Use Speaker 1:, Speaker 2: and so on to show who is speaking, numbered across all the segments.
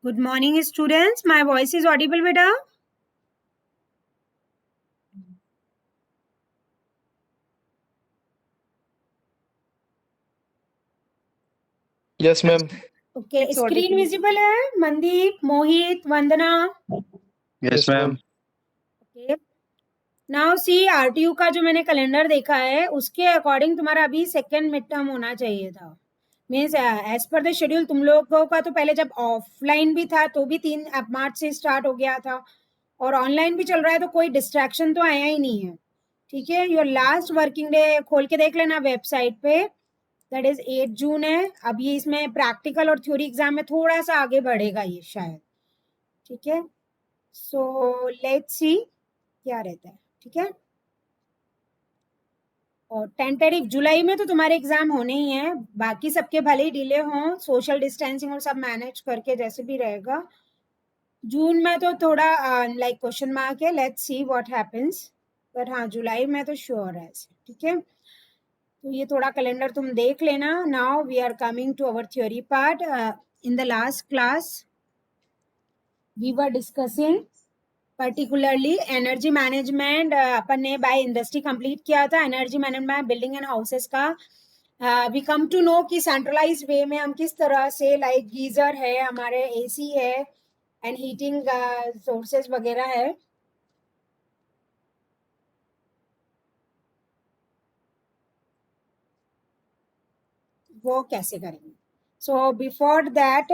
Speaker 1: Good morning, students. My voice is audible, beta?
Speaker 2: Yes, ma'am.
Speaker 1: Okay.
Speaker 3: It's
Speaker 1: Screen
Speaker 3: audible.
Speaker 1: visible है? Mandeep, Mohit, Vandana.
Speaker 2: Yes, ma'am.
Speaker 1: Okay. Now see RTU का जो मैंने calendar देखा है उसके according तुम्हारा अभी सेकेंड मिड टर्म होना चाहिए था. Means as per the schedule तुम लोगों का तो पहले जब ऑफलाइन भी था तो भी 3 मार्च से स्टार्ट हो गया था और ऑनलाइन भी चल रहा है तो कोई डिस्ट्रैक्शन तो आया ही नहीं है. ठीक है. योर लास्ट वर्किंग डे खोल के देख लेना वेबसाइट पे. दैट इज 8 जून है. अब ये इसमें प्रैक्टिकल और थ्योरी एग्जाम में थोड़ा सा आगे बढ़ेगा ये शायद. ठीक है. सो लेट्स सी क्या रहता है. ठीक है. और टेंटेटिव जुलाई में तो तुम्हारे एग्जाम होने ही हैं. बाकी सबके भले ही डिले हों, सोशल डिस्टेंसिंग और सब मैनेज करके जैसे भी रहेगा. जून में तो थोड़ा लाइक क्वेश्चन मार्क है. Let's see what happens. But हाँ जुलाई में तो श्योर है. ठीक है. तो ये थोड़ा कैलेंडर तुम देख लेना. Now we are coming to our theory part. In the last class we were discussing particularly energy management. अपन ने बाय इंडस्ट्री कंप्लीट किया था. Energy management building and houses का वी कम टू नो कि centralize way में हम किस तरह से लाइक गीजर है, हमारे एसी है एंड हीटिंग सोर्सेज वगैरह है. वो कैसे करेंगे. So before that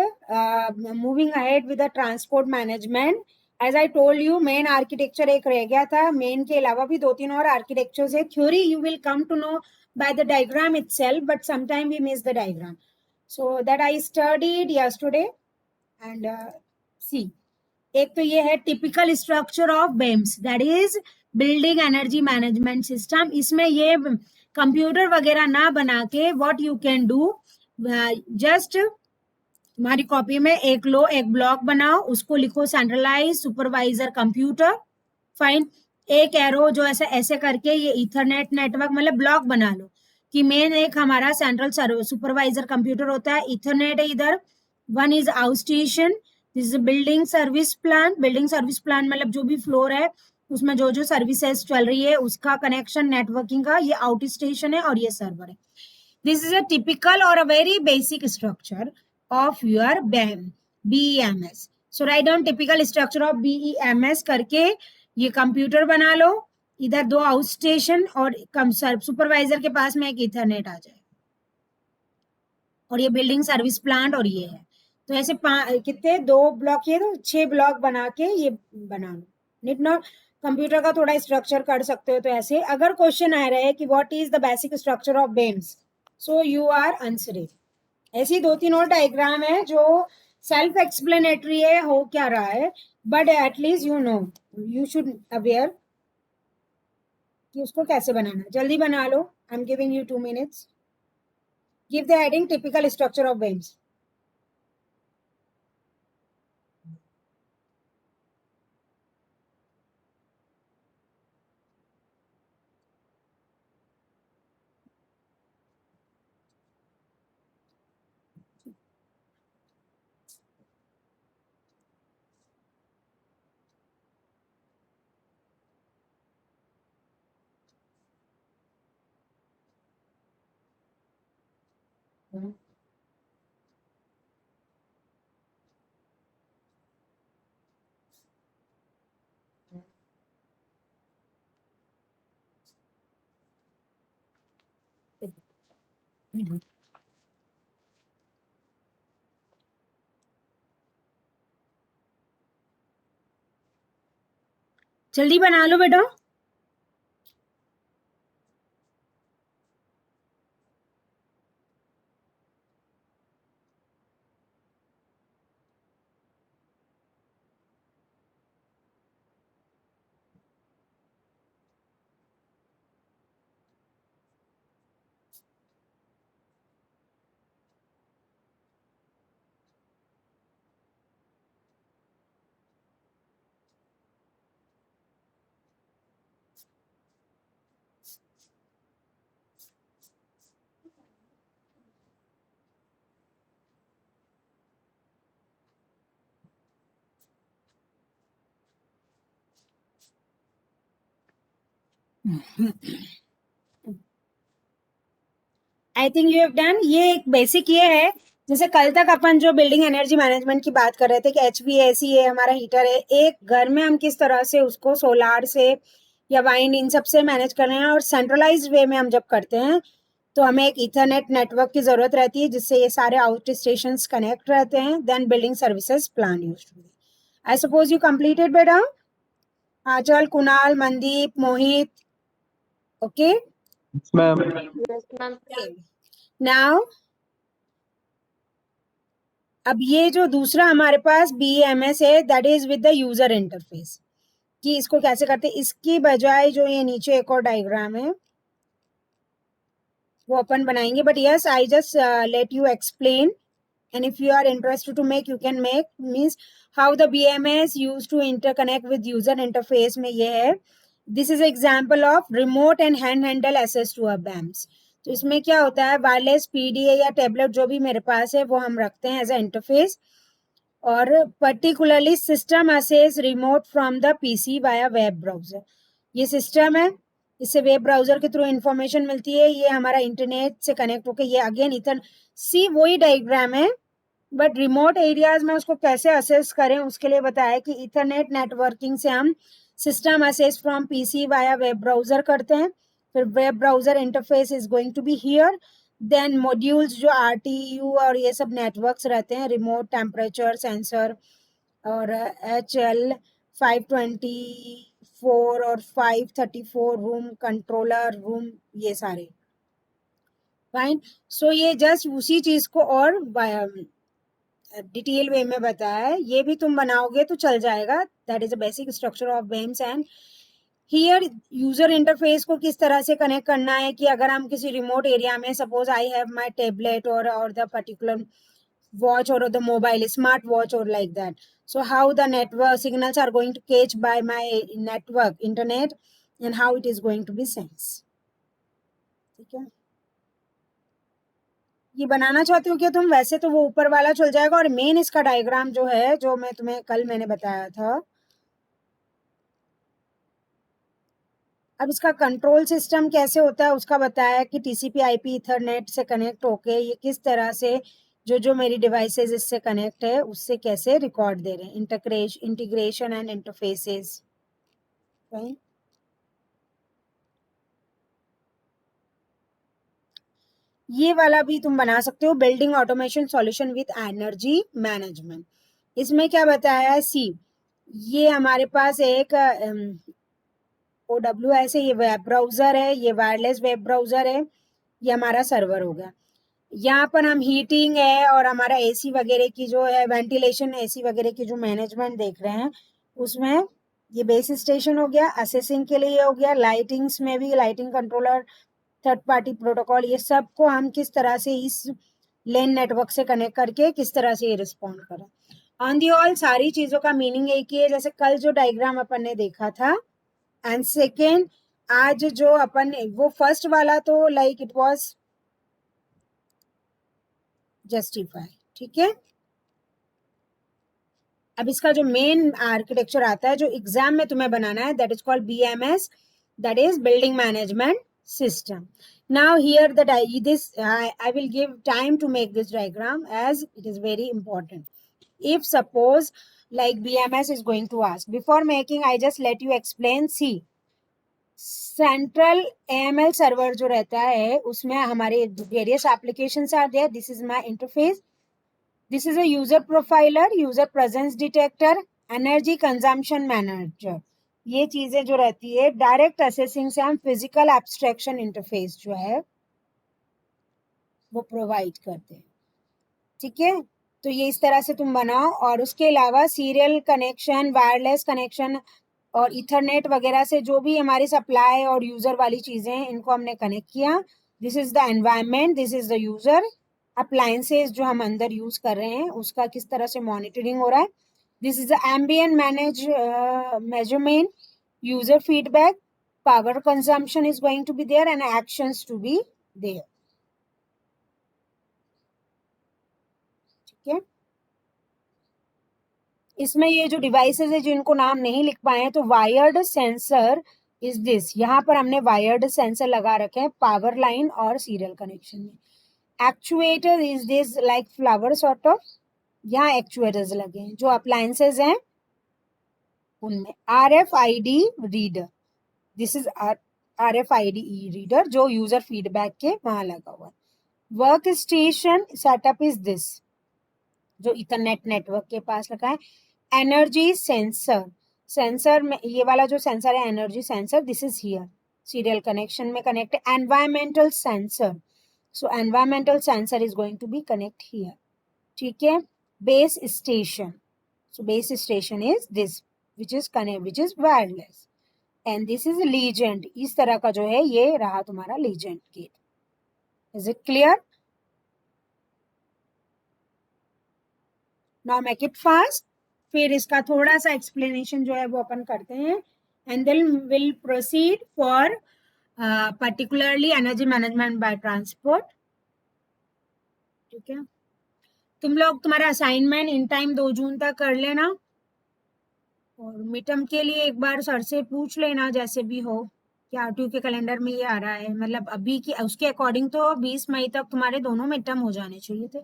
Speaker 1: moving ahead with the transport management. As I told you main architecture एक रह गया था. मेन के अलावा भी 2-3 और आर्किटेक्चर है. Theory you will come to know by the diagram itself, but sometime we miss the diagram. So that I studied yesterday. And see, एक तो ये है typical structure of BEMS. That is building energy management system. इसमें ये computer वगैरह ना बना के what you can do, just तुम्हारी कॉपी में एक ब्लॉक बनाओ, उसको लिखो सेंट्रलाइज सुपरवाइजर कंप्यूटर. फाइन. एक एरो जो ऐसे करके ये इथरनेट नेटवर्क मतलब ब्लॉक बना लो कि मेन एक हमारा सेंट्रल सुपरवाइजर कंप्यूटर होता है. इथरनेट है इधर. One is out station. This is building service plan. Building service plan मतलब जो भी फ्लोर है उसमें जो जो सर्विसेज चल रही है उसका कनेक्शन नेटवर्किंग का. ये आउट स्टेशन है और ये सर्वर है. This is a typical or a very basic structure of your BEMS. So write down typical structure of BEMS करके ये कंप्यूटर बना लो. इधर 2 आउट स्टेशन और सुपरवाइजर के पास में एक इथरनेट आ जाए और ये बिल्डिंग सर्विस प्लांट और ये है. तो ऐसे कितने 2 ब्लॉक, ये तो 6 ब्लॉक बना के ये बना लो. नीट नॉट कंप्यूटर का थोड़ा स्ट्रक्चर कर सकते हो. तो ऐसे अगर क्वेश्चन आ रहा है कि what is the basic structure of BEMS, so you are answering. ऐसी 2-3 और डायग्राम है जो सेल्फ एक्सप्लेनेटरी है हो क्या रहा है, but at least you know, you should aware कि उसको कैसे बनाना. जल्दी बना लो. I am giving you 2 minutes. Give the heading typical structure of BEMS. जल्दी बना लो बेटा. I think you have done. ये एक बेसिक ये है, जैसे कल तक अपन जो बिल्डिंग एनर्जी मैनेजमेंट की बात कर रहे थे कि HVAC है हमारा हीटर है, एक घर में हम किस तरह से उसको सोलार से या वाइंड इन सब से मैनेज कर रहे हैं, और सेंट्रलाइज वे में हम जब करते हैं तो हमें एक इथरनेट नेटवर्क की जरूरत रहती है जिससे ये सारे आउट स्टेशन कनेक्ट रहते हैं। Then building services plan use to be. I suppose you completed बेटा। Aanchal, Kunal, Mandeep, Mohit, okay.
Speaker 2: Yes, ma'am.
Speaker 3: Yes, ma'am.
Speaker 1: Now अब ये जो दूसरा हमारे पास BMS है, that is with the user interface, कि इसको कैसे करते हैं। इसकी बजाय जो ये नीचे एक और डायग्राम है वो अपन बनाएंगे, but yes I just let you explain, and if you are interested to make you can make, means how the BMS used to interconnect with user interface में ये है। this is example of remote and hand handle access to a BAMS। तो इसमें क्या होता है, wireless PDA या tablet जो भी मेरे पास है वो हम रखते हैं एज ए इंटरफेस, और particularly system assess remote from the PC via web browser. ये सिस्टम है, इससे वेब ब्राउजर के थ्रू इंफॉर्मेशन मिलती है, ये हमारा इंटरनेट से कनेक्ट होकर, ये अगेन इथर सी वही डायग्राम है, बट रिमोट एरियाज में उसको कैसे असेस करें उसके लिए बताया कि इथरनेट नेटवर्किंग से हम system access from PC via web browser करते हैं। फिर web browser interface is going to be here, then modules जो RTU और ये सब नेटवर्क्स रहते हैं, रिमोट टेम्परेचर सेंसर और HL 524 और 534 रूम कंट्रोलर रूम, ये सारे फाइन। सो ये जस्ट उसी चीज को और डिटेल वे में बताया है, ये भी तुम बनाओगे तो चल जाएगा। That is a basic structure of BAMS। And here user interface को किस तरह से कनेक्ट करना है, कि अगर हम किसी रिमोट एरिया में, suppose I have my tablet और the particular watch or the mobile smart watch or like that, so how the network signals are going to catch by my network internet and how it is going to be sensed। ठीक है, ये बनाना चाहते हो क्या तुम? वैसे तो वो ऊपर वाला चल जाएगा, और मेन इसका डायग्राम जो है जो मैं तुम्हें कल मैंने बताया था, अब इसका कंट्रोल सिस्टम कैसे होता है उसका बताया कि TCP/IP इथरनेट से कनेक्ट होके ये किस तरह से जो जो मेरी डिवाइसेस इससे कनेक्ट है उससे कैसे रिकॉर्ड दे रहे हैं, इंटीग्रेशन एंड इंटरफेसेस। ये वाला भी तुम बना सकते हो, building automation solution with energy management. इसमें क्या बताया है, सी ये हमारे पास एक OWS है, ये वेब ब्राउजर है, ये वायरलेस वेब ब्राउजर है, ये हमारा सर्वर हो गया। यहाँ पर हम हीटिंग है और हमारा AC वगैरह की जो है वेंटिलेशन AC वगैरह की जो मैनेजमेंट देख रहे हैं उसमें ये बेस स्टेशन हो गया, असेसिंग के लिए हो गया, लाइटिंग्स में भी lighting controller, third party protocol, ये सब को हम किस तरह से इस लेन नेटवर्क से कनेक्ट करके किस तरह से ये रिस्पॉन्ड करें। ऑन दी ऑल सारी चीजों का मीनिंग एक ही है, जैसे कल जो डायग्राम अपन ने देखा था, एंड सेकेंड आज जो अपन वो फर्स्ट वाला तो लाइक इट वाज जस्टिफाई। ठीक है, अब इसका जो मेन आर्किटेक्चर आता है जो एग्जाम में तुम्हें बनाना है, that is called BMS, that is building management system. Now here this I will give time to make this diagram as it is very important. If suppose like BMS is going to ask, before making I just let you explain। see central AML server जो रहता है उसमें हमारे various applications are there. This is my interface, this is a user profiler, user presence detector, energy consumption manager, ये चीजें जो रहती है डायरेक्ट असेसिंग से हम फिजिकल एब्स्ट्रैक्शन इंटरफेस जो है वो प्रोवाइड करते हैं। ठीक है, तो ये इस तरह से तुम बनाओ, और उसके अलावा सीरियल कनेक्शन, वायरलेस कनेक्शन और इथरनेट वगैरह से जो भी हमारी सप्लाई और यूजर वाली चीजें हैं इनको हमने कनेक्ट किया। This is the environment, this is the user, appliances जो हम अंदर यूज कर रहे हैं उसका किस तरह से मॉनिटरिंग हो रहा है। This is the ambient measurement, user feedback, power consumption is going to be there and actions to be there. ठीक है, इसमें ये जो डिवाइसेस है जिनको नाम नहीं लिख पाए हैं, तो वायर्ड सेंसर इज दिस, यहाँ पर हमने वायर्ड सेंसर लगा रखे हैं पावर लाइन और सीरियल कनेक्शन में। Actuator is this like flower sort of, यहाँ एक्चुएटर्स लगे हैं जो अप्लायंसेज हैं उनमें। RFID reader, this is RFID reader जो यूजर फीडबैक के वहां लगा हुआ है। Work station setup is this, जो इथरनेट नेटवर्क के पास लगा है। एनर्जी सेंसर, सेंसर में ये वाला जो सेंसर है energy sensor, this is here serial connection में connect. Environmental sensor, so environmental sensor is going to be connect here, ठीक है। Base station, so base station is this which is connect which is wireless. And this is legend, इस तरह का जो है ये रहा तुम्हारा legend gate. Is it clear? Now make it fast. फिर इसका थोड़ा सा एक्सप्लेनेशन जो है वो अपन करते हैं and then will proceed for particularly energy management by transport, ठीक है। तुम लोग तुम्हारा असाइनमेंट इन टाइम 2 जून तक कर लेना और मिड टर्म के लिए एक बार सर से पूछ लेना जैसे भी हो कि RTU के कैलेंडर में ये आ रहा है, मतलब अभी की उसके अकॉर्डिंग तो 20 मई तक तुम्हारे दोनों मिड टर्म हो जाने चाहिए थे,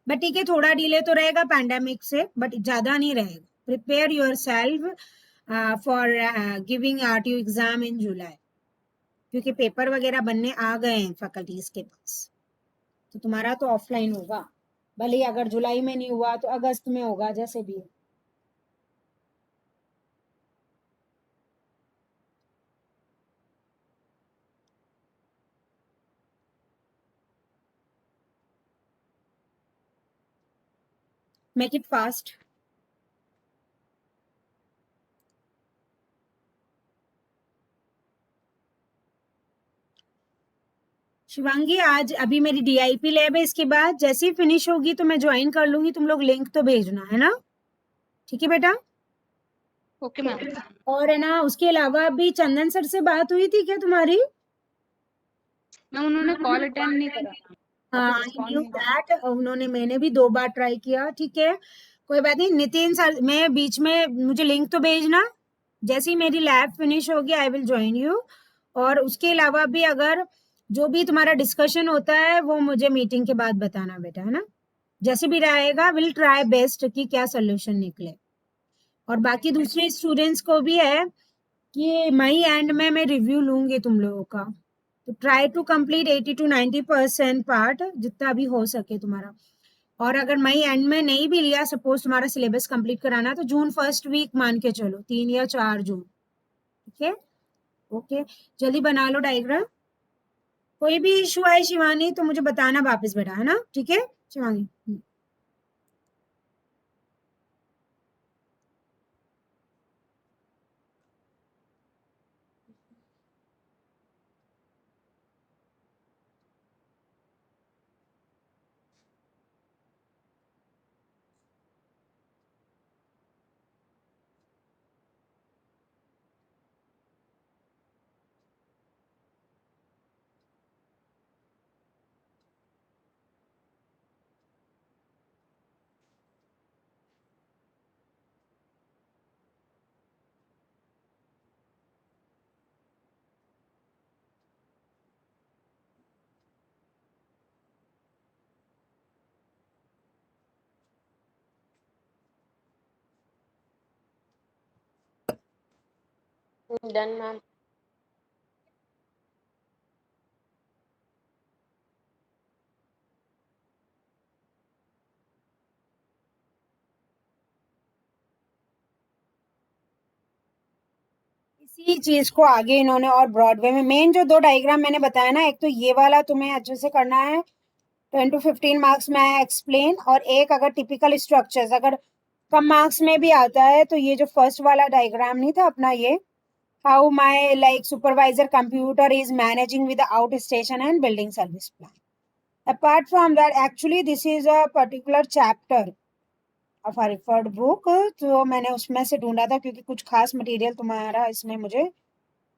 Speaker 1: बट ठीक है थोड़ा डिले तो रहेगा पैंडेमिक से, बट ज्यादा नहीं रहेगा। Prepare yourself for giving RTU exam in July, क्योंकि पेपर वगैरह बनने आ गए हैं फैकल्टीज के पास, तो तुम्हारा तो ऑफलाइन होगा, भले ही अगर जुलाई में नहीं हुआ तो अगस्त में होगा, जैसे भी हो। Make it fast. शिवांगी आज अभी मेरी DIP लैब है, इसके बाद जैसे ही फिनिश होगी तो मैं ज्वाइन कर लूंगी, तुम लोग लिंक तो भेजना है ना, ठीक है बेटा?
Speaker 3: Okay ma'am.
Speaker 1: और है ना उसके अलावा अभी चंदन सर से बात हुई थी क्या तुम्हारी?
Speaker 3: मैम उन्होंने कॉल अटेंड नहीं करा,
Speaker 1: हाँ,
Speaker 3: वापस
Speaker 1: I
Speaker 3: कॉल
Speaker 1: knew
Speaker 3: नहीं करा।
Speaker 1: that, उन्होंने, मैंने भी 2 बार ट्राई किया, ठीक है कोई बात नहीं। नितिन सर, मैं बीच में मुझे लिंक तो भेजना, जैसे ही मेरी लैब फिनिश होगी आई विल ज्वाइन यू। और उसके अलावा भी अगर जो भी तुम्हारा डिस्कशन होता है वो मुझे मीटिंग के बाद बताना बेटा, है ना? जैसे भी रहेगा विल ट्राई बेस्ट कि क्या सोल्यूशन निकले। और बाकी दूसरे स्टूडेंट्स को भी है कि मई एंड में मैं रिव्यू लूंगी तुम लोगों का, तो try to complete 80 to 90% part जितना भी हो सके तुम्हारा। और अगर मई एंड में नहीं भी लिया, सपोज तुम्हारा सिलेबस कंप्लीट कराना, तो जून फर्स्ट वीक मान के चलो, 3 या 4 जून, ठीक है। ओके, जल्दी बना लो डायग्राम। कोई भी इशू आए शिवानी तो मुझे बताना वापस बेटा, है ना? ठीक है शिवानी।
Speaker 3: Done ma'am.
Speaker 1: इसी चीज को आगे इन्होंने और ब्रॉडवे में मेन जो 2 डायग्राम मैंने बताया ना, एक तो ये वाला तुम्हें अच्छे से करना है, 10 to 15 मार्क्स में एक्सप्लेन, और एक अगर टिपिकल स्ट्रक्चर्स अगर कम मार्क्स में भी आता है तो ये जो फर्स्ट वाला डायग्राम नहीं था अपना, ये how my like supervisor computer is managing with out station and building service plan. Apart from that actually this is a particular chapter of a referred book, तो मैंने उसमें से ढूंढा था क्योंकि कुछ खास मटेरियल तुम्हारा इसमें मुझे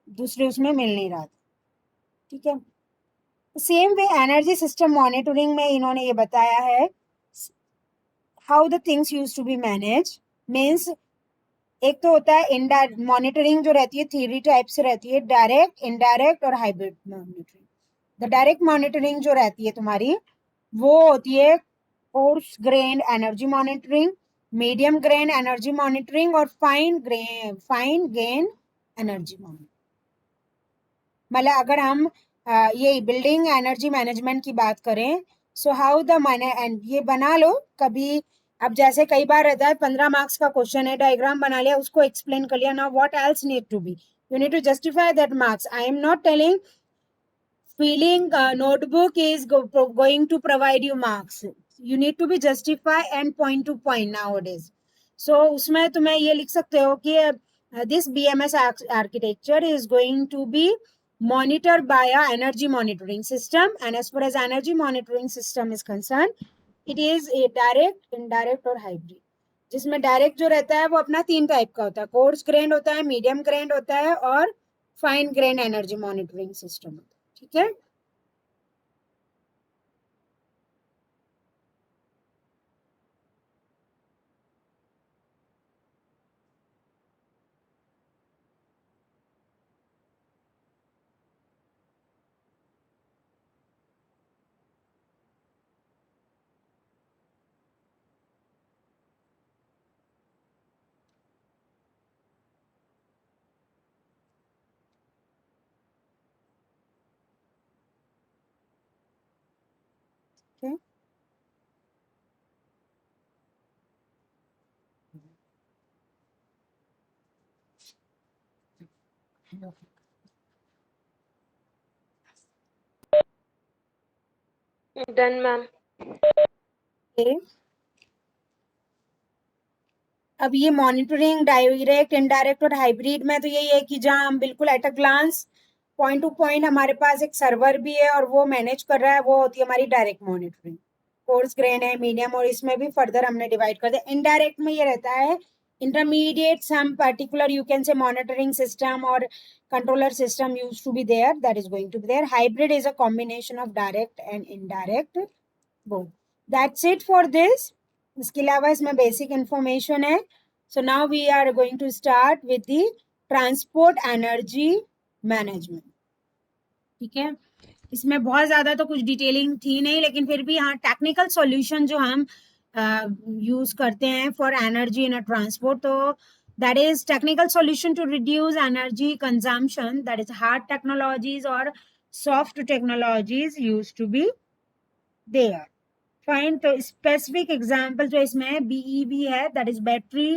Speaker 1: दूसरे उसमें मिल नहीं रहा था, ठीक है। Same way energy system monitoring में इन्होंने ये बताया है how the things used to be managed, means एक तो होता है इनडायरेक्ट मॉनिटरिंग, जो रहती है 3 टाइप से रहती है, डायरेक्ट, इनडायरेक्ट और hybrid monitoring. The direct monitoring जो रहती है तुम्हारी, वो होती है coarse grain energy monitoring, medium grain energy monitoring और फाइन गेन एनर्जी मॉनिटरिंग। मतलब अगर हम ये बिल्डिंग एनर्जी मैनेजमेंट की बात करें, सो हाउ द एंड ये बना लो कभी। अब जैसे कई बार रहता है 15 मार्क्स का क्वेश्चन है, डायग्राम बना लिया, उसको एक्सप्लेन कर लिया, ना what else need to be, you need to justify that marks. I am not telling feeling notebook is going to provide you marks. You need to be justify and point to point nowadays. So उसमें तुम्हें ये लिख सकते हो कि this BMS architecture is going to be monitored by a energy monitoring system, and as far as energy monitoring system is concerned, it is a direct, indirect और hybrid. जिसमें direct जो रहता है वो अपना 3 टाइप का होता है, कोर्स ग्रेन्ड होता है, मीडियम ग्रेन्ड होता है और fine grain energy monitoring system होता है। ठीक है, okay.
Speaker 4: Done, ma'am.
Speaker 1: Okay. अब ये मॉनिटरिंग डायरेक्ट, इनडायरेक्ट और हाइब्रिड में तो यही है कि जहां हम बिल्कुल at a glance point to point, हमारे पास एक सर्वर भी है और वो मैनेज कर रहा है, वो होती है हमारी डायरेक्ट मॉनिटरिंग। कोर्स ग्रेन है, मीडियम, और इसमें भी फर्दर हमने डिवाइड कर दिया। इनडायरेक्ट में ये रहता है intermediate some particular you can say monitoring system और controller system use to be there, that is going to be there. Hybrid is a combination of direct and indirect both. That's it for this. इसके अलावा इसमें basic information है। So now we are going to start with the transport energy management. ठीक है, इसमें बहुत ज्यादा तो कुछ डिटेलिंग थी नहीं, लेकिन फिर भी हाँ टेक्निकल सॉल्यूशन जो हम यूज करते हैं for energy in a transport, तो that is technical solution to reduce energy consumption, that is hard technologies और soft technologies use to be there. Fine, तो स्पेसिफिक एग्जांपल जो इसमें है बीईवी है, that is battery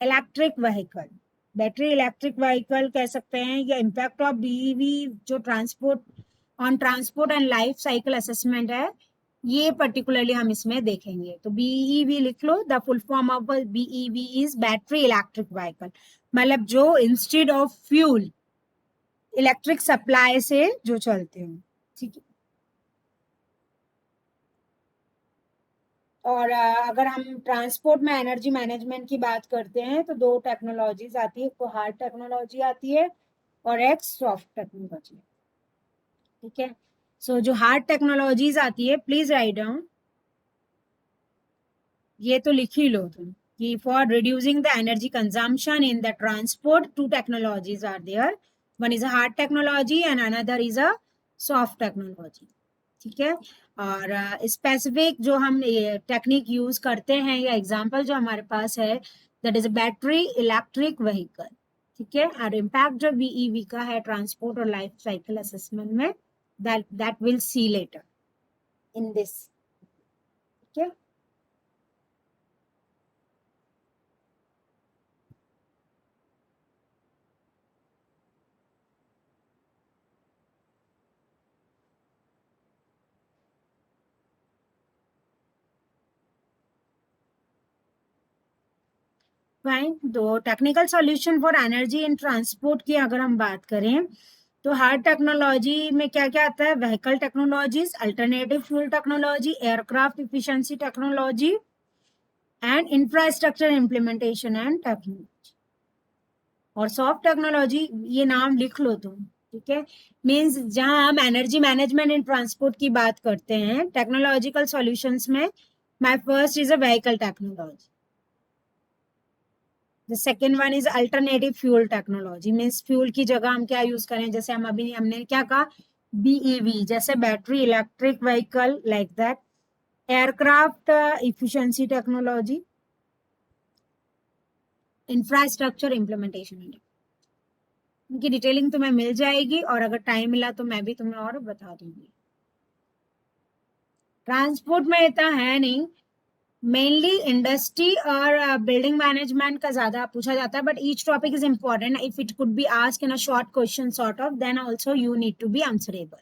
Speaker 1: electric vehicle. Battery electric vehicle कह सकते हैं, या इम्पैक्ट ऑफ बीईवी जो transport on transport and life cycle assessment है, ये पर्टिकुलरली हम इसमें देखेंगे। तो बीईवी लिख लो, the full form of BEV is battery electric vehicle, मतलब जो instead of fuel electric supply से जो चलते हैं। ठीक है, और अगर हम ट्रांसपोर्ट में एनर्जी मैनेजमेंट की बात करते हैं तो 2 टेक्नोलॉजीज आती है, एक तो हार्ड टेक्नोलॉजी आती है और एक सॉफ्ट टेक्नोलॉजी। ठीक है, सो जो हार्ड टेक्नोलॉजीज आती है, प्लीज राइट डाउन, ये तो लिख ही लो तुम कि for reducing the energy consumption in the transport 2 technologies are there, one is a hard technology and another is a soft technology. ठीक है, और स्पेसिफिक जो हम टेक्निक यूज करते हैं या एग्जांपल जो हमारे पास है, that is battery electric vehicle. ठीक है, और इम्पैक्ट जो बीईवी का है ट्रांसपोर्ट और लाइफ साइकिल असेसमेंट में, that will see later in this. ठीक है, फाइन। तो technical solution for energy in transport की अगर हम बात करें, तो हार्ड टेक्नोलॉजी में क्या क्या आता है, vehicle technologies, alternative fuel technology, aircraft efficiency technology and infrastructure implementation and technology. और सॉफ्ट टेक्नोलॉजी, ये नाम लिख लो तुम। ठीक है, मीन्स जहां हम एनर्जी मैनेजमेंट इन ट्रांसपोर्ट की बात करते हैं टेक्नोलॉजिकल सॉल्यूशंस में, my first is a vehicle technology. The second one is alternative fuel technology, means fuel की जगह हम क्या यूज करें, जैसे हमने क्या कहा, बीईवी, जैसे battery electric vehicle, like that. Aircraft efficiency technology, infrastructure implementation. इनकी डिटेलिंग तुम्हें मिल जाएगी और अगर टाइम मिला तो मैं भी तुम्हें और बता दूंगी. ट्रांसपोर्ट में इतना है नहीं, मेनली इंडस्ट्री और बिल्डिंग मैनेजमेंट का ज्यादा पूछा जाता है, but each topic is important. If it could be asked in a short question sort of, then also you need to be answerable.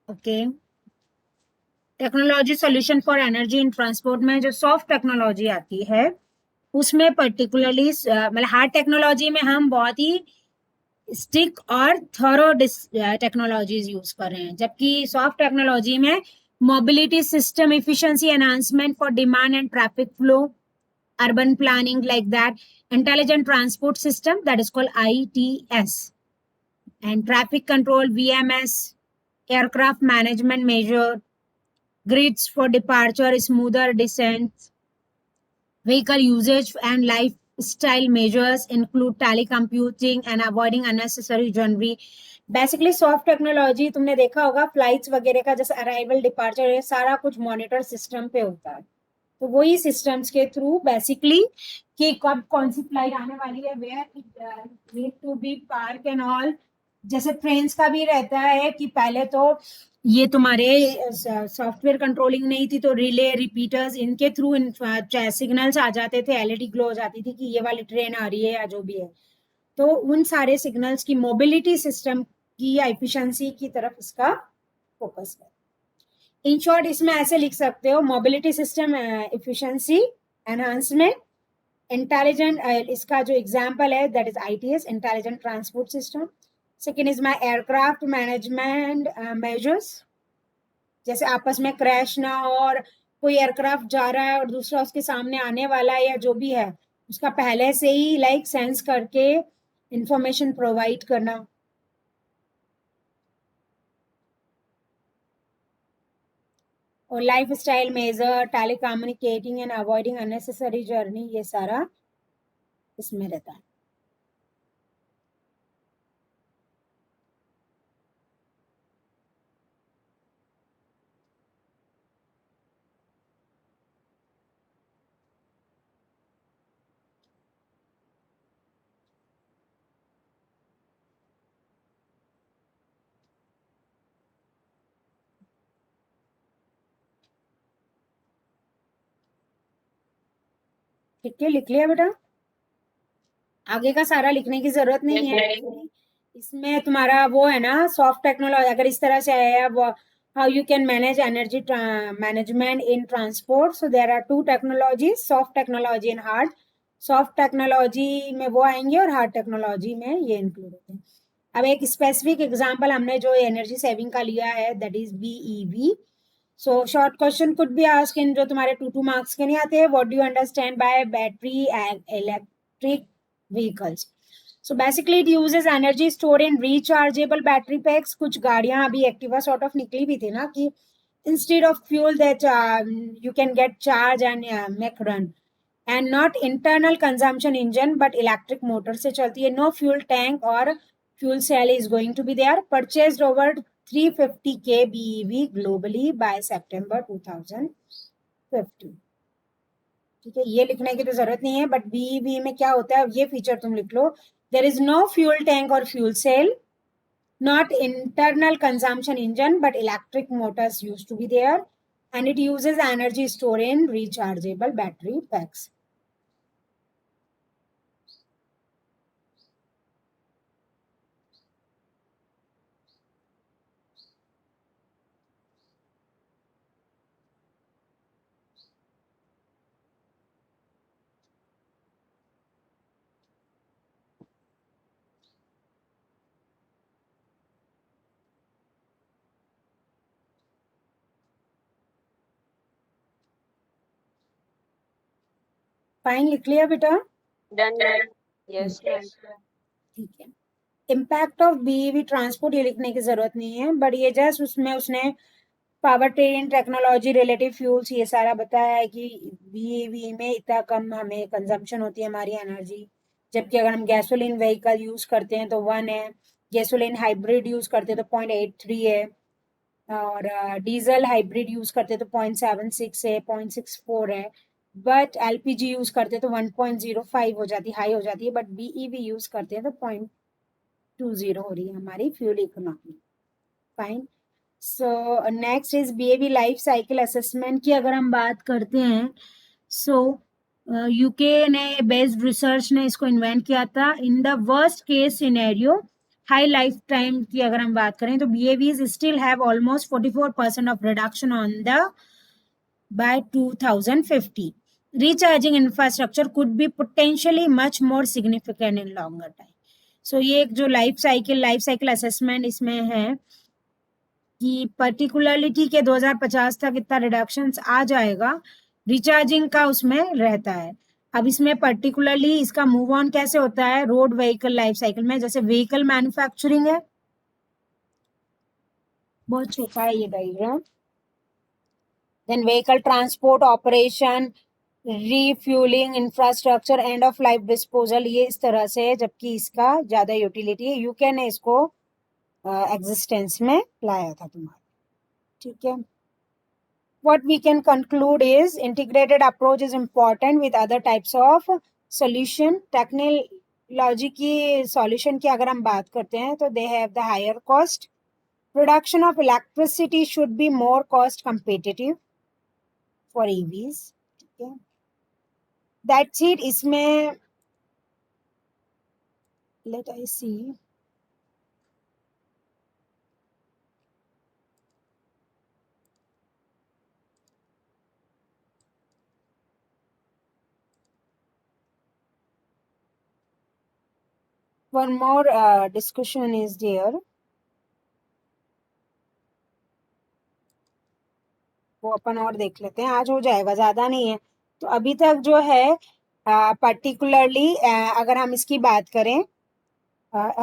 Speaker 1: Okay, technology solution for energy in transport में जो soft technology आती है उसमें particularly मतलब hard technology में हम बहुत ही stick और थरो टेक्नोलॉजीज यूज कर रहे हैं, जबकि सॉफ्ट टेक्नोलॉजी में mobility system efficiency enhancement for demand and traffic flow, urban planning, like that, intelligent transport system, that is called ITS, and traffic control, VMS, aircraft management measure, grids for departure, smoother descent, vehicle usage and lifestyle measures include telecommuting and avoiding unnecessary journey. Basically soft technology तुमने देखा होगा flights वगैरह का, जैसे arrival departure है, सारा कुछ monitor system पे होता है. तो वही सिस्टम्स के थ्रू बेसिकली कि कब कौन सी फ्लाइट आने वाली है, where it need to be park and all. जैसे ट्रेन्स का भी रहता है कि पहले तो ये तुम्हारे सॉफ्टवेयर कंट्रोलिंग नहीं थी, तो रिले रिपीटर्स इनके थ्रू सिग्नल्स आ जाते थे, एलईडी ग्लो हो जाती थी कि ये वाली ट्रेन आ रही है या जो भी है. तो उन सारे सिग्नल्स की मोबिलिटी सिस्टम की या एफिशिएंसी की तरफ इसका फोकस है. इन शॉर्ट इसमें ऐसे लिख सकते हो, mobility system efficiency enhancement, intelligent, इसका जो एग्जांपल है that is ITS, intelligent transport system. Second is my aircraft management measures, जैसे आपस में क्रैश ना हो और कोई एयरक्राफ्ट जा रहा है और दूसरा उसके सामने आने वाला है या जो भी है, उसका पहले से ही लाइक सेंस करके इंफॉर्मेशन प्रोवाइड करना. और life style measure, telecommunicating and avoiding unnecessary journey, ये सारा इसमें रहता है. ठीक है, लिख लिया बेटा? आगे का सारा लिखने की जरूरत नहीं है. इसमें तुम्हारा वो है ना सॉफ्ट टेक्नोलॉजी, अगर इस तरह से आया how you can manage energy management in transport. So there are two technology, soft technology and hard. Soft technology में वो आएंगे और हार्ड टेक्नोलॉजी में ये इंक्लूड होते हैं. अब एक स्पेसिफिक एग्जांपल हमने जो एनर्जी सेविंग का लिया है that is BEV. So short question could be asked in, जो तुम्हारे 2 मार्क्स के नहीं आते, what do you understand by battery and electric vehicles. So basically it uses energy store in rechargeable battery packs. कुछ गाड़ियां अभी एक्टिवा सॉर्ट ऑफ निकली भी थी ना कि instead of fuel that you can get charge and make run, and not internal consumption engine but electric motor से चलती है. नो फ्यूल टैंक और fuel cell is going to be there. Purchased over 350K BEV globally by September 2050. ठीक है, ये लिखने की तो जरूरत नहीं है, बट BEV में क्या होता है ये फीचर तुम लिख लो. There is no fuel tank और fuel cell, not internal consumption engine but electric motors used to be there, and it uses energy stored in rechargeable battery packs. Fine, लिख लिया बेटा?
Speaker 3: Done ma'am. Yes ma'am.
Speaker 1: ठीक है। Impact of बीईवी transport ये लिखने की जरूरत नहीं है, बट ये जस्ट उसमें उसने power train technology relative fuels ये सारा बताया है कि बीईवी में इतना कम हमें कंजम्पशन होती है हमारी एनर्जी, जबकि अगर हम गैसोलीन व्हीकल यूज करते हैं तो 1 है, गैसोलीन हाइब्रिड यूज करते हैं तो 0.83 है, और डीजल हाइब्रिड यूज करते हैं तो 0.76 है, 0.64 है, बट एलपीजी यूज करते हैं तो 1.05 हो जाती है, हाई हो जाती है, बट बीईवी यूज करते हैं तो 0.20 हो रही है हमारी fuel economy. Fine. So next is BAV life cycle assessment की अगर हम बात करते हैं, सो यूके ने बेस्ड रिसर्च ने इसको इन्वेंट किया था। In the worst case scenario high life time की अगर हम बात करें तो BAVs still have almost 44% of reduction on the by 2050. Recharging infrastructure could be potentially much more significant in longer time. So ये एक जो लाइफ साइकिल असेसमेंट इसमें है कि पर्टिकुलरली ठीक है 2050 तक इतना रिडक्शन आ जाएगा, रिचार्जिंग का उसमें रहता है। अब इसमें पर्टिकुलरली इसका मूव ऑन कैसे होता है रोड व्हीकल लाइफ साइकिल में, जैसे व्हीकल मैन्युफैक्चरिंग है, बहुत छोटा है ये diagram, then vehicle transport operation, refueling, infrastructure, end of life disposal, ये इस तरह से है, जबकि इसका ज्यादा यूटिलिटी है। यूके ने इसको एग्जिस्टेंस में लाया था तुम्हारा, ठीक है। What we can conclude is integrated approach is important with other types of solution. Technology की solution की अगर हम बात करते हैं तो they have the higher cost. Production of electricity should be more cost competitive for EVs. ठीक है, that's it. इसमें let I see. One more discussion is there. वो अपन और देख लेते हैं, आज हो जाएगा, ज्यादा नहीं है। तो अभी तक जो है पर्टिकुलरली अगर हम इसकी बात करें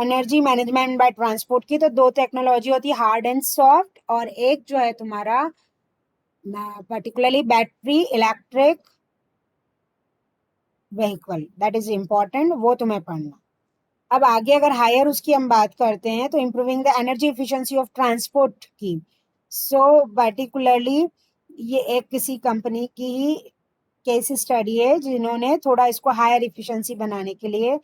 Speaker 1: एनर्जी मैनेजमेंट बाय ट्रांसपोर्ट की, तो दो टेक्नोलॉजी होती है, हार्ड एंड सॉफ्ट, और एक जो है तुम्हारा particularly battery electric vehicle, that is important, वो तुम्हें पढ़ना। अब आगे अगर हायर उसकी हम बात करते हैं तो improving the energy efficiency of transport की, सो पर्टिकुलरली ये एक किसी कंपनी की ही केस स्टडी है जिन्होंने थोड़ा इसको हायर एफिशिएंसी बनाने के लिए,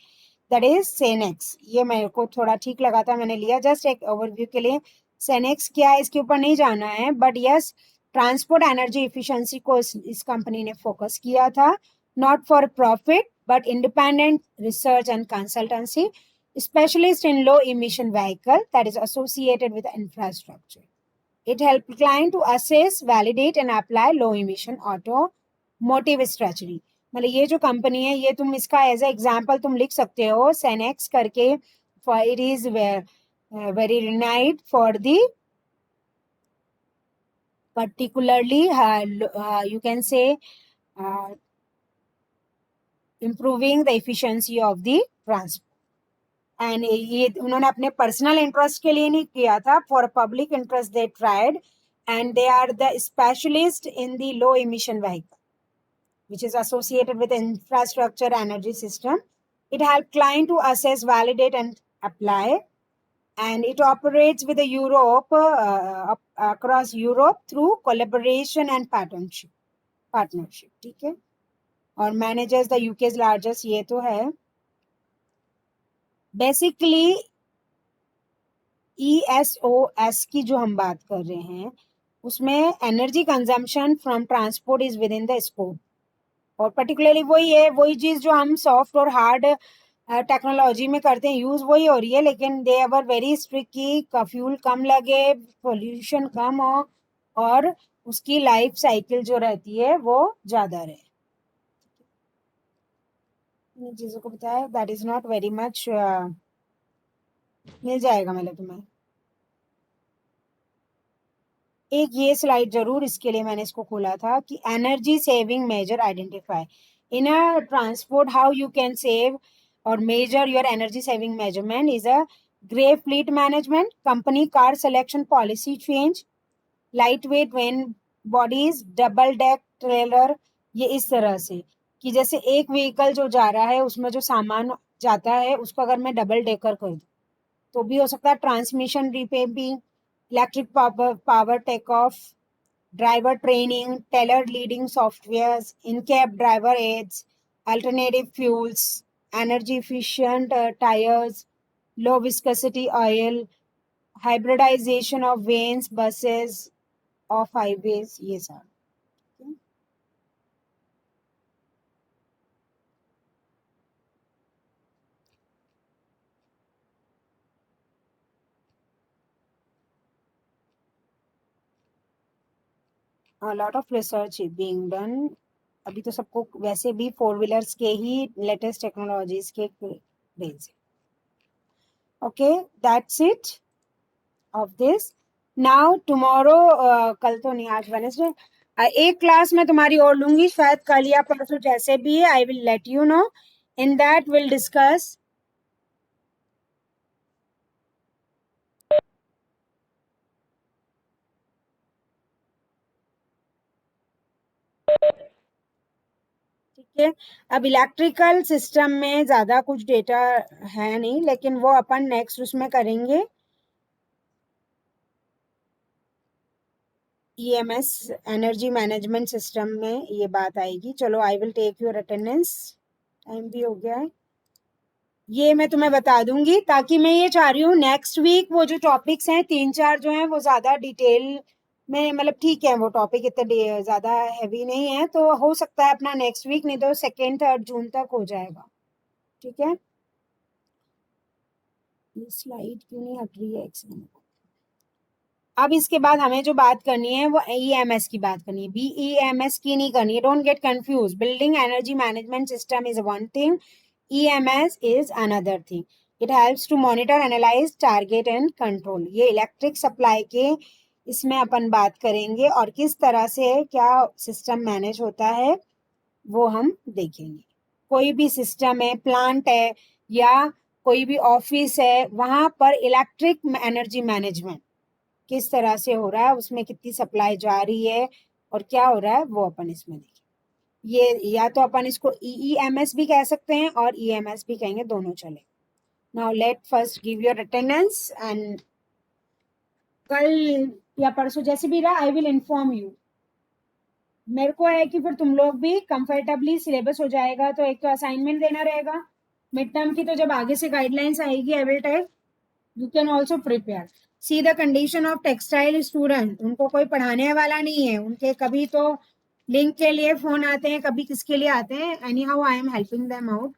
Speaker 1: दैट इज सेनेक्स, ये मेरे को थोड़ा ठीक लगा था, मैंने लिया जस्ट एक ओवरव्यू के लिए। सेनेक्स क्या है इसके ऊपर नहीं जाना है, but yes transport energy efficiency को इस कंपनी ने फोकस किया था, not for profit but independent research and consultancy specialist in low emission vehicle that is associated with infrastructure. It helps client to assess, validate and apply low emission automotive strategy. मतलब ये जो company है ये तुम इसका as a example तुम लिख सकते हो सेनेक्स करके, it is very renewed for the particularly you can say improving the efficiency of the transport. And ये उन्होंने अपने पर्सनल इंटरेस्ट के लिए नहीं किया था, for public interest they tried, and they are the specialist in the low emission vehicle which is associated with infrastructure energy system. It helps client to assess, validate and apply, and it operates with the Europe across Europe through collaboration and partnership. ठीक है, और manages the UK's largest, ये तो है basically. ESOS की जो हम बात कर रहे हैं उसमें energy consumption from transport is with in the scope, और पर्टिकुलरली वही है, वही चीज जो हम सॉफ्ट और हार्ड टेक्नोलॉजी में करते हैं यूज वही हो रही है, लेकिन दे आर वेरी स्ट्रिक्ट की फ्यूल कम लगे, पोल्यूशन कम हो, और उसकी लाइफ साइकिल जो रहती है वो ज्यादा रहे। इन चीजों को बताया, that is not very much, मिल जाएगा मतलब तुम्हें। एक ये स्लाइड जरूर, इसके लिए मैंने इसको खोला था कि energy saving measure identify, In a transport, how you can save or measure your energy saving measurement is a gray fleet management, company car selection policy change, lightweight van bodies, double deck trailer. ये इस तरह से कि जैसे एक vehicle जो जा रहा है उसमें जो सामान जाता है उसको अगर मैं डबल डेकर कर दूं तो भी हो सकता है. Transmission repairing, electric power take off, driver training, teller leading softwares, in-cab driver aids, alternative fuels, energy efficient tires, low viscosity oil, hybridization of vans, buses, off highways. ये सब. A lot of research is being done. अभी तो सबको वैसे भी 4 wheelers के ही latest technologies के craze है. Okay, that's it of this. Now tomorrow, कल तो नहीं, आज वेडनेसडे, एक क्लास में तुम्हारी और लूंगी शायद कल या परसों, जैसे भी है. I will let you know. In that will discuss ठीक है. अब इलेक्ट्रिकल सिस्टम में ज्यादा कुछ डेटा है नहीं, लेकिन वो अपन नेक्स्ट उसमें करेंगे. EMS एनर्जी मैनेजमेंट सिस्टम में ये बात आएगी. चलो, I will take your attendance. Time भी हो गया है. ये मैं तुम्हें बता दूंगी ताकि मैं ये चाह रही हूँ नेक्स्ट वीक वो जो टॉपिक्स हैं 3-4 जो हैं वो ज्यादा डिटेल में, मतलब ठीक है वो टॉपिक इतने ज्यादा हैवी नहीं है, तो हो सकता है अपना नेक्स्ट वीक, नहीं तो 2-3 जून तक हो जाएगा. ठीक है. ये स्लाइड क्यों नहीं हट रही है? अब इसके बाद हमें जो बात करनी है वो EMS की बात करनी है, BEMS की नहीं करनी है. Don't get confuse. Building energy management system is one thing, EMS is another thing. It helps to monitor, analyze, target and control. ये इलेक्ट्रिक सप्लाई के इसमें अपन बात करेंगे और किस तरह से क्या सिस्टम मैनेज होता है वो हम देखेंगे. कोई भी सिस्टम है, प्लांट है या कोई भी ऑफिस है, वहां पर इलेक्ट्रिक एनर्जी मैनेजमेंट किस तरह से हो रहा है, उसमें कितनी सप्लाई जा रही है और क्या हो रहा है वो अपन इसमें देखेंगे. ये या तो अपन इसको EEMS भी कह सकते हैं और EMS भी कहेंगे, दोनों चले. Now let first give your attendance and कल या परसों जैसे भी रहा आई विल इन्फॉर्म यू. मेरे को है कि फिर तुम लोग भी कंफर्टेबली सिलेबस हो जाएगा, तो एक तो असाइनमेंट देना रहेगा. मिड टर्म की तो जब आगे से गाइडलाइंस आएगी I will take, you can also prepare. See the condition of textile student, उनको कोई पढ़ाने वाला नहीं है, उनके कभी तो लिंक के लिए फोन आते हैं, कभी किसके लिए आते हैं. Any how I am helping them out,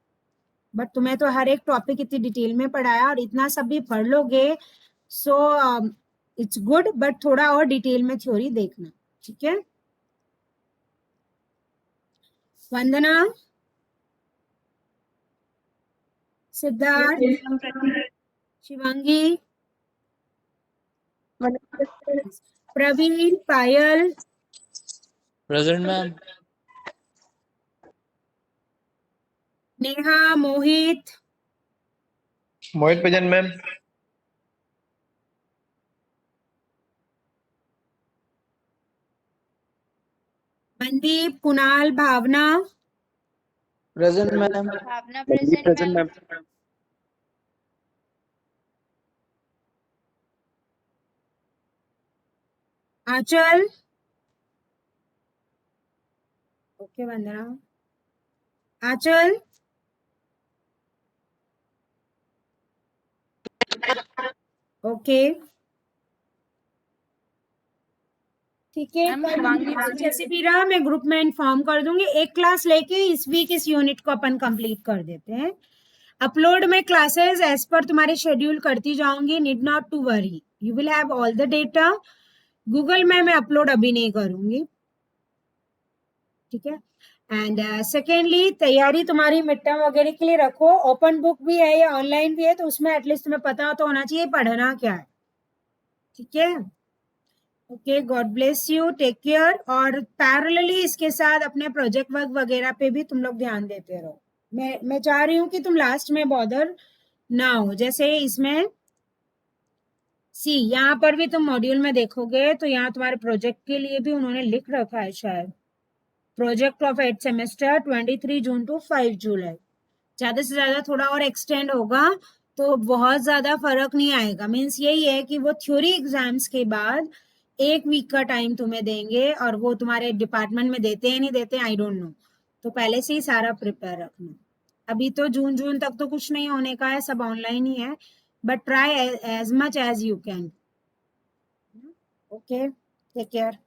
Speaker 1: but तुम्हें तो हर एक टॉपिक इतनी डिटेल में पढ़ाया और इतना सब भी पढ़ लोगे, सो इट्स गुड, बट थोड़ा और डिटेल में थ्योरी देखना. ठीक है. Vandana, Siddharth, Shivangi, Praveen, Payal,
Speaker 2: Present, ma'am.
Speaker 1: Neha, Mohit,
Speaker 2: Mohit present, ma'am.
Speaker 1: Mandeep, Kunal, Bhavna,
Speaker 2: Present, ma'am.
Speaker 3: Bhavna present ma'am.
Speaker 1: Aanchal. Okay Vandana. Aanchal, okay ठीक है.
Speaker 3: मैम, शिवांगी
Speaker 1: जैसे भी रहा मैं ग्रुप में इन्फॉर्म कर दूंगी. एक क्लास लेके इस वीक इस यूनिट को अपन कंप्लीट कर देते हैं. अपलोड में क्लासेस एज पर तुम्हारे शेड्यूल करती जाऊंगी, need not to worry, you will have all the data. Google में मैं अपलोड अभी नहीं करूंगी. ठीक है. एंड सेकेंडली, तैयारी तुम्हारी मिड टर्म वगैरह के लिए रखो. ओपन बुक भी है या ऑनलाइन भी है, तो उसमें एटलीस्ट तुम्हें पता तो होना चाहिए पढ़ना क्या है. ठीक है. Okay, God bless you, take care. और पैरेलली इसके साथ अपने प्रोजेक्ट वर्क वगैरह पे भी तुम लोग ध्यान देते रहो। मैं चाह रही हूँ कि तुम लास्ट में बॉदर ना हो। जैसे इसमें सी, यहाँ पर भी तुम मॉड्यूल में देखोगे तो यहाँ तुम्हारे प्रोजेक्ट के लिए भी उन्होंने लिख रखा है शायद, project of 8th semester 23 June to 5 July. ज्यादा से ज्यादा थोड़ा और एक्सटेंड होगा तो बहुत ज्यादा फर्क नहीं आएगा। मीन्स यही है कि वो थ्योरी एग्जाम्स के बाद 1 वीक का टाइम तुम्हें देंगे, और वो तुम्हारे डिपार्टमेंट में देते हैं नहीं देते आई डोंट नो, तो पहले से ही सारा प्रिपेयर रखना। अभी तो जून तक तो कुछ नहीं होने का है, सब ऑनलाइन ही है, but try as much as you can. Okay, take care.